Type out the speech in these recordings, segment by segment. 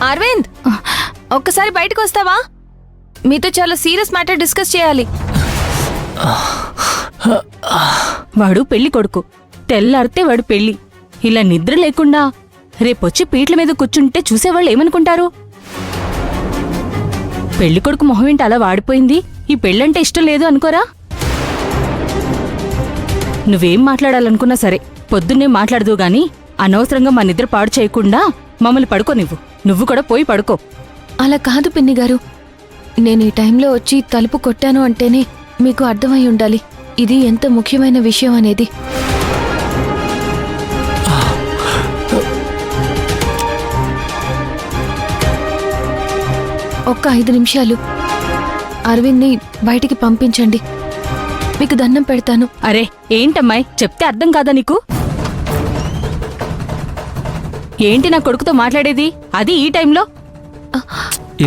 అరవింద్, ఒక్కసారి బయటకు వస్తావా? మీతో చాలా సీరియస్ మ్యాటర్ డిస్కస్ చేయాలి. వాడు పెళ్లి కొడుకు, తెల్లారితే వాడు పెళ్లి. ఇలా నిద్ర లేకుండా రేపొచ్చి పీట్ల మీద కూర్చుంటే చూసేవాళ్ళు ఏమనుకుంటారు? పెళ్లి కొడుకు మొహం ఏంటి అలా వాడిపోయింది? ఈ పెళ్ళంటే ఇష్టం లేదు అనుకోరా? నువ్వేం మాట్లాడాలనుకున్నా సరే పొద్దున్నే మాట్లాడదు గాని అనవసరంగా మా నిద్ర పాడు చేయకుండా మమ్మల్ని పడుకోనివ్వు. నువ్వు కూడా పోయి పడుకో. అలా కాదు పిన్ని గారు, నేను ఈ టైంలో వచ్చి తలుపు కొట్టాను అంటేనే మీకు అర్థమై ఉండాలి ఇది ఎంత ముఖ్యమైన విషయం అనేది. ఒక్క 5 నిమిషాలు అరవింద్ని బయటికి పంపించండి, మీకు దండం పెడతాను. అరే ఏంటమ్మాయి, చెప్తే అర్థం కాదా నీకు? ఏంటి నా కొడుకుతో మాట్లాడేది, అది ఈ టైంలో?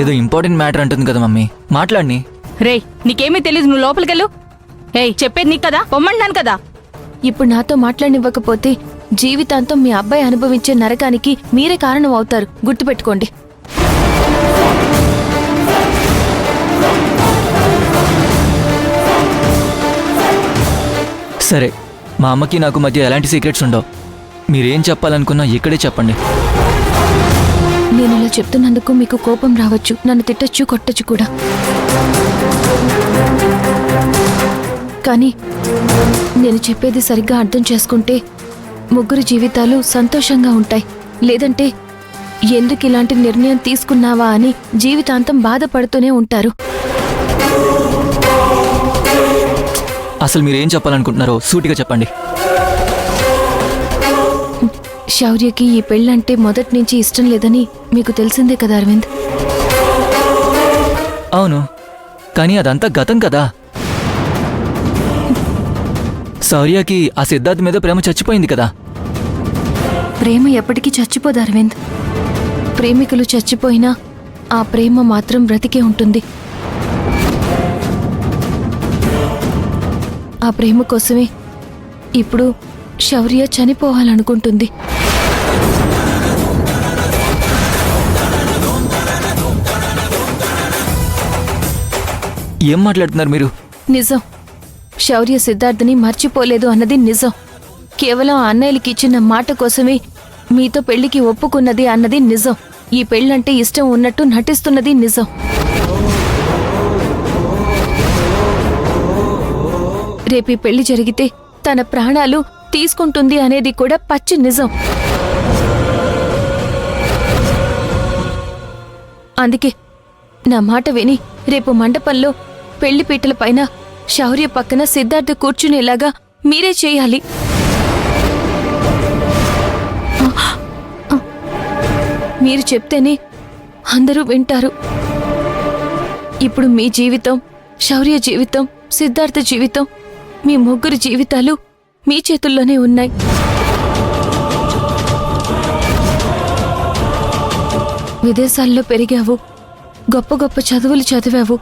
ఏదో ఇంపార్టెంట్ మ్యాటర్ అంటుంది కదా మమ్మీ, మాట్లాడిని. రేయ్ నీకేమీ తెలీదు, నువ్వు లోపలికెళ్ళు. ఏయ్ చెప్పేది నీకు కదా, పొమ్మంటాను కదా. ఇప్పుడు నాతో మాట్లాడనివ్వకపోతే జీవితాంతం మీ అబ్బాయి అనుభవించే నరకానికి మీరే కారణం అవుతారు, గుర్తుపెట్టుకోండి. సరే, మా అమ్మకి నాకు మధ్య ఎలాంటి సీక్రెట్స్ ఉండవు. మీరేం చెప్పాలనుకున్నా ఇక్కడే చెప్పండి. నేను ఇలా చెప్తున్నందుకు మీకు కోపం రావచ్చు, నన్ను తిట్టచ్చు, కొట్టచ్చు కూడా. కానీ నేను చెప్పేది సరిగ్గా అర్థం చేసుకుంటే ముగ్గురు జీవితాలు సంతోషంగా ఉంటాయి. లేదంటే ఎందుకు ఇలాంటి నిర్ణయం తీసుకున్నావా అని జీవితాంతం బాధపడుతూనే ఉంటారు. అసలు మీరేం చెప్పాలనుకుంటున్నారో సూటిగా చెప్పండి. శౌర్యకి ఈ పెళ్ళంటే మొదటి నుంచి ఇష్టం లేదని మీకు తెలిసిందే కదా అరవింద్. అవును, కానీ అదంతా గతం కదా. శౌర్యకి ఆ సిద్ధార్థ్ మీద ప్రేమ చచ్చిపోయింది కదా. ప్రేమ ఎప్పటికీ చచ్చిపోదు అరవింద్. ప్రేమికులు చచ్చిపోయినా ఆ ప్రేమ మాత్రం బ్రతికే ఉంటుంది. ఆ ప్రేమ కోసమే ఇప్పుడు శౌర్య చనిపోవాలనుకుంటుంది. ఏం మాట్లాడుతున్నారు మీరు? నిజం, శౌర్య సిద్ధార్థని మర్చిపోలేదు అన్నది నిజం. కేవలం అన్నయ్యలకి ఇచ్చిన మాట కోసమే మీతో పెళ్లికి ఒప్పుకున్నది అన్నది నిజం. ఈ పెళ్ళంటే ఇష్టం ఉన్నట్టు నటిస్తున్నది నిజం. రేపీ పెళ్లి జరిగితే తన ప్రాణాలు తీసుకుంటుంది అనేది కూడా పచ్చి నిజం. అందుకే నా మాట విని రేపు మండపంలో పెళ్లిపీటల పైన శౌర్య పక్కన సిద్ధార్థ కూర్చునేలాగా మీరే చేయాలి. మీరు చెప్తేనే అందరూ వింటారు. ఇప్పుడు మీ జీవితం, శౌర్య జీవితం, సిద్ధార్థ జీవితం, మీ ముగ్గురు జీవితాలు మీ చేతుల్లోనే ఉన్నాయి. విదేశాల్లో పెరిగావు, గొప్ప గొప్ప చదువులు చదివావు.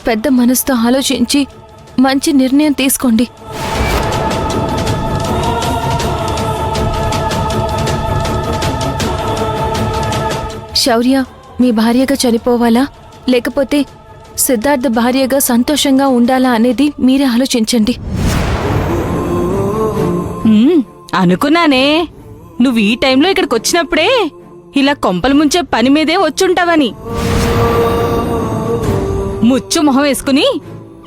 పెద్ద మనసుతో ఆలోచించి మంచి నిర్ణయం తీసుకోండి. శౌర్య మీ భార్యగా చనిపోవాలా, లేకపోతే సిద్ధార్థ భార్యగా సంతోషంగా ఉండాలా అనేది మీరే ఆలోచించండి. అనుకున్నానే నువ్వు ఈ టైంలో ఇక్కడికి వచ్చినప్పుడే ఇలా కొంపలు ముంచే పని మీదే వచ్చుంటావని. ముచ్చు మొహం వేసుకుని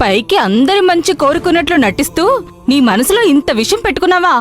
పైకి అందరి మంచి కోరుకున్నట్లు నటిస్తూ నీ మనసులో ఇంత విషయం పెట్టుకున్నావా?